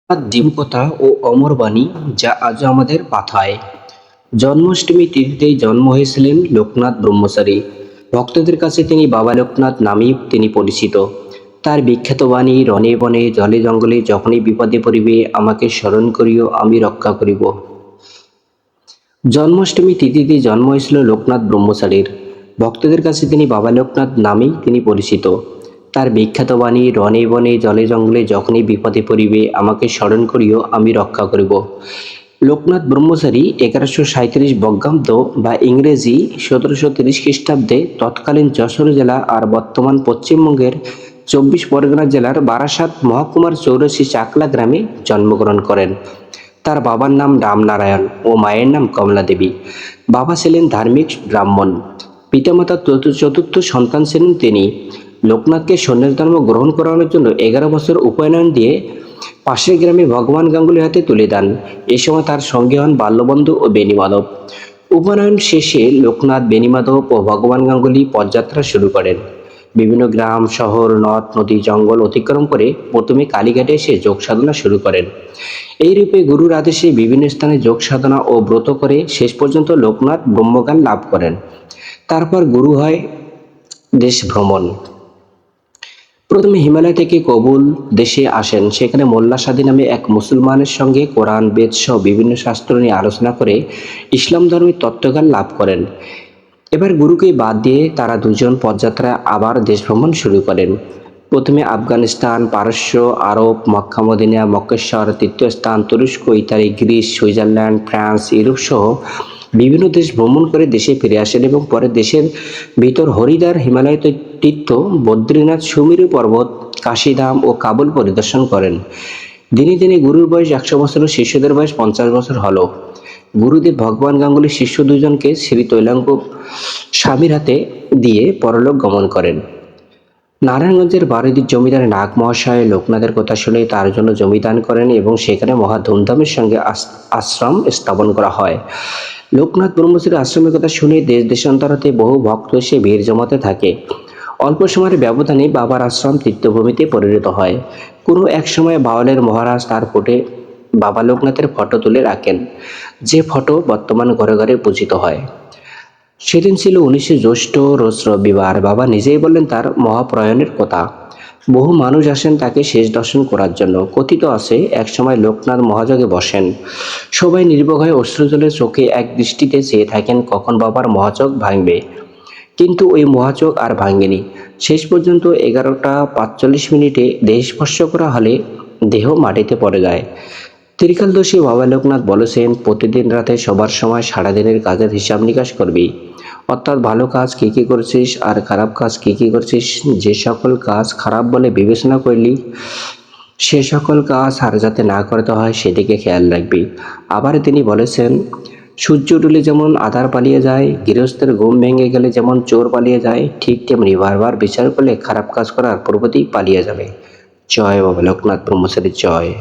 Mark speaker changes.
Speaker 1: জীবকথা ও অমর বাণী যা আজও আমাদের পাঠায়। জন্মাষ্টমী তিথিতেই জন্ম হয়েছিলেন লোকনাথ ব্রহ্মচারী। ভক্তদের কাছে তিনি বাবা লোকনাথ নামেই তিনি পরিচিত। তার বিখ্যাত বাণী রণে বনে জলে জঙ্গলে যখনই বিপদে পড়িবে আমাকে স্মরণ করিও আমি রক্ষা করিব। জন্মাষ্টমী তিথিতে জন্ম হয়েছিল লোকনাথ ব্রহ্মচারীর। ভক্তদের কাছে তিনি বাবা লোকনাথ নামেই তিনি পরিচিত। তার বিখ্যাত বাণী রণে বনে জলে জঙ্গলে যখনই বিপদে পড়িবে আমাকে স্মরণ করিও আমি রক্ষা করিব। লোকনাথ ব্রহ্মচারী 1137 বঙ্গাব্দ বা ইংরেজি 1730 খ্রিস্টাব্দে তৎকালীন যশোর জেলা আর বর্তমান পশ্চিমবঙ্গের 24 পরগনা জেলার বারাসাত মহকুমার 84 চাকলা গ্রামে জন্মগ্রহণ করেন। তার বাবার নাম রামনারায়ণ ও মায়ের নাম কমলা দেবী। বাবা ছিলেন ধার্মিক ব্রাহ্মণ। পিতামাতার চতুর্থ সন্তান ছিলেন তিনি। লোকনাথকে সন্ন্যাস ধর্ম গ্রহণ করানোর জন্য 11 বছর উপনয়ন দিয়ে পাশের গ্রামে ভগবান গাঙ্গুলির হাতে তুলে দেন। এ সময় তার সঙ্গে হন বাল্যবন্ধু ও বেণীমাধব। উপনয়ন শেষে লোকনাথ, বেণীমাধব ও ভগবান গাঙ্গুলি পদযাত্রা শুরু করেন। বিভিন্ন গ্রাম, শহর, নদ, নদী, জঙ্গল অতিক্রম করে প্রথমে কালীঘাটে এসে যোগ সাধনা শুরু করেন। এই রূপে গুরুর আদেশে বিভিন্ন স্থানে যোগ সাধনা ও ব্রত করে শেষ পর্যন্ত লোকনাথ ব্রহ্মজ্ঞান লাভ করেন। তারপর গুরু হয় দেশ ভ্রমণ। প্রথমে হিমালয় থেকে কবুল দেশে আসেন। সেখানে মোল্লা সাদি নামে এক মুসলমানের সঙ্গে কোরআন, বেদ সহ বিভিন্ন শাস্ত্র নিয়ে আলোচনা করে ইসলাম ধর্মের তত্ত্বজ্ঞান লাভ করেন। এবার গুরুকে বাদ দিয়ে তারা দুজন পদযাত্রা আবার দেশ ভ্রমণ শুরু করেন। প্রথমে আফগানিস্তান, পারস্য, আরব, মক্কা মদিনা, মক্কেশ্বর, তীর্থস্থান, তুরস্ক, Italy, Greece, Switzerland, France, Europe সহ বিভিন্ন দেশ ভ্রমণ করে দেশে ফিরে আসেন এবং পরে দেশের ভিতর হরিদ্বার, হিমালয় তীর্থ, বদ্রীনাথ, সুমেরু পর্বত, কাশীধাম ও কাবুল পরিদর্শন করেন। দিনে দিনে গুরুর বয়স 100 বছর ও শিষ্যদের বয়স 50 বছর হল। গুরুদেব ভগবান গাঙ্গুলির শিষ্য দুজনকে শ্রী তৈলাঙ্গ স্বামীর হাতে দিয়ে পরলোক গমন করেন। নারায়ণগঞ্জের বারুদির জমিদার নাগ মহাশয় লোকনাথের কথা শুনে তার জন্য জমি দান করেন এবং সেখানে মহা ধুমধামের সঙ্গে আশ্রম স্থাপন করা হয়। লোকনাথ ব্রহ্মচারীর আশ্রমের কথা শুনে দেশ দেশান্তর হতে বহু ভক্ত এসে ভিড় জমাতে থাকে। অল্প সময়ের ব্যবধানে বাবার আশ্রম তীর্থভূমিতে পরিণত হয়। কোনো এক সময় বাউলের মহারাজ তার ফোটে বাবা লোকনাথের ফটো তুলে রাখেন, যে ফটো বর্তমান ঘরে ঘরে পূজিত হয়। সেদিন ছিল 19শে জ্যৈষ্ঠ, রোজ রবিবার। বাবা নিজেই বললেন তার মহাপ্রয়াণের কথা। বহু মানুষ আসেন তাকে শেষ দর্শন করার জন্য। কথিত আছে একসময় লোকনাথ মহাযোগে বসেন। সবাই নির্ভয় হয়ে অশ্রুজলের চোখে এক দৃষ্টিতে চেয়ে থাকেন কখন বাবার মহাচোখ ভাঙবে। কিন্তু ওই মহাচোখ আর ভাঙেনি। শেষ পর্যন্ত 11টা 45 দেহ স্পর্শ করা হলে দেহ মাটিতে পড়ে যায়। ত্রিকালদর্শী বাবা লোকনাথ বলেছেন, প্রতিদিন রাতে সবার সময় সারাদিনের কাজের হিসাব নিকাশ করবি। অর্থাৎ ভালো কাজ কি কি করছিস আর খারাপ কাজ কি কি করছিস। যে সকল কাজ খারাপ বলে বিবেচনা করলি সে সকল কাজ আর যাতে না করতে হয় সেদিকে খেয়াল রাখবি। আবার তিনি বলেছেন, সূর্য ডুলে যেমন আধার পালিয়ে যায়, গৃহস্থের ঘুম ভেঙে গেলে যেমন চোর পালিয়ে যায়, ঠিক তেমনি বারবার বিচার করলে খারাপ কাজ করার প্রবৃত্তি পালিয়ে যাবে। জয় বাবা লোকনাথ ব্রহ্মচারী জয়।